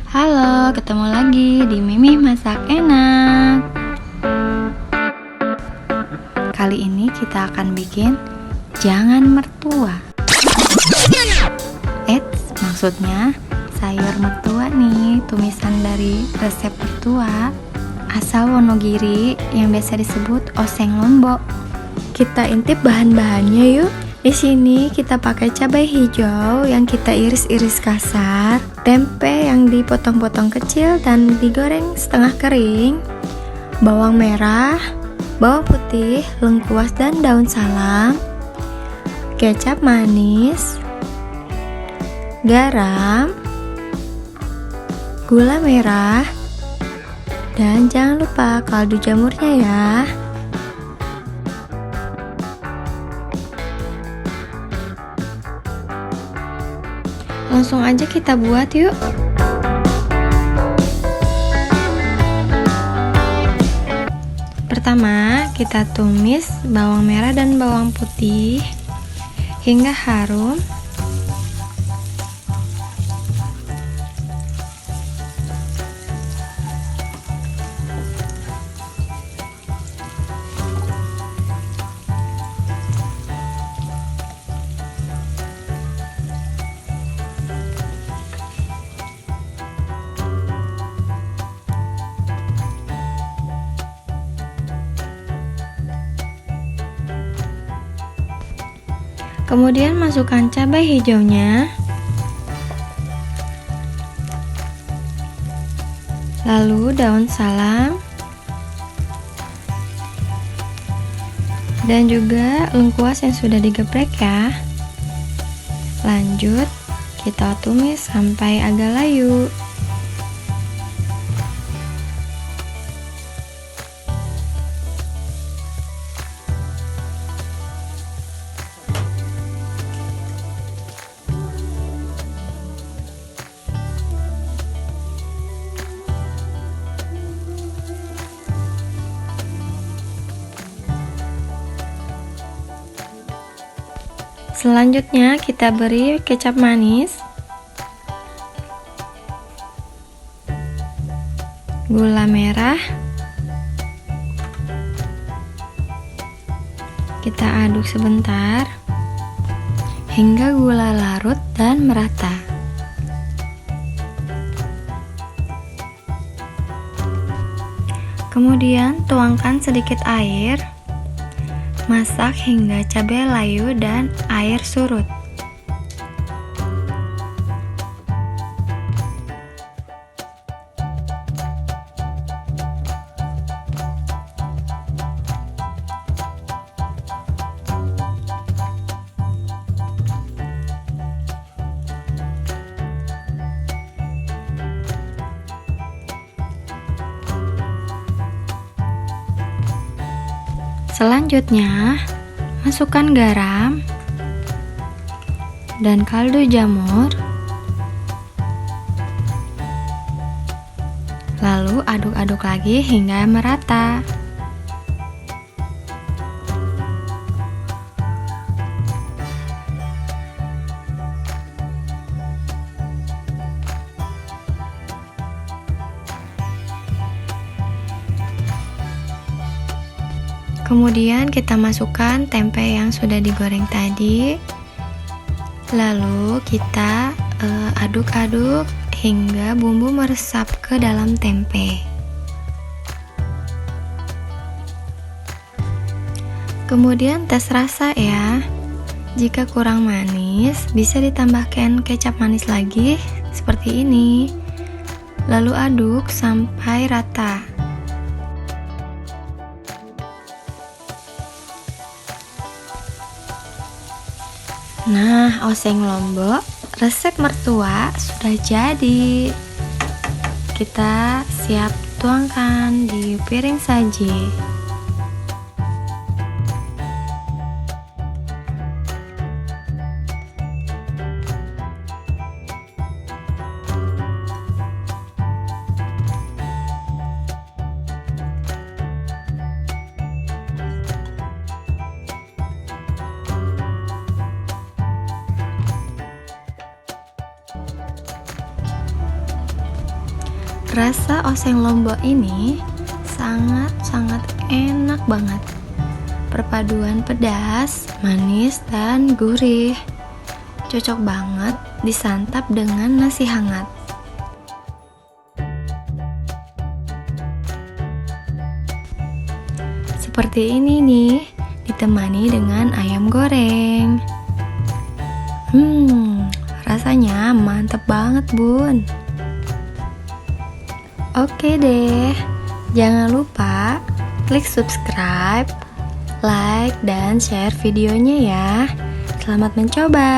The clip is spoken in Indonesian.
Halo, ketemu lagi di Mimi Masak Enak. Kali ini kita akan bikin jangan mertua. Maksudnya sayur mertua nih, tumisan dari resep mertua asal Wonogiri yang biasa disebut oseng lombok. Kita intip bahan-bahannya yuk. Di sini kita pakai cabai hijau yang kita iris-iris kasar, tempe yang dipotong-potong kecil dan digoreng setengah kering, bawang merah, bawang putih, lengkuas dan daun salam, kecap manis, garam, gula merah, dan jangan lupa kaldu jamurnya ya. Langsung aja kita buat yuk. Pertama, kita tumis bawang merah dan bawang putih hingga harum. Kemudian masukkan cabai hijaunya, lalu daun salam, dan juga lengkuas yang sudah digeprek ya. Lanjut, kita tumis sampai agak layu. Selanjutnya kita beri kecap manis, gula merah, kita aduk sebentar hingga gula larut dan merata. Kemudian tuangkan sedikit air. Masak hingga cabai layu dan air surut. Selanjutnya, masukkan garam dan kaldu jamur, lalu aduk-aduk lagi hingga merata. Kemudian kita masukkan tempe yang sudah digoreng tadi. Lalu kita aduk-aduk hingga bumbu meresap ke dalam tempe. Kemudian tes rasa ya. Jika kurang manis, bisa ditambahkan kecap manis lagi seperti ini. Lalu aduk sampai rata. Nah, oseng lombok resep mertua sudah jadi. Kita siap tuangkan di piring saji. Rasa oseng Lombok ini sangat-sangat enak banget. Perpaduan pedas, manis, dan gurih. Cocok banget disantap dengan nasi hangat. Seperti ini nih, ditemani dengan ayam goreng. Rasanya mantep banget, Bun. Oke deh, jangan lupa klik subscribe, like, dan share videonya ya. Selamat mencoba.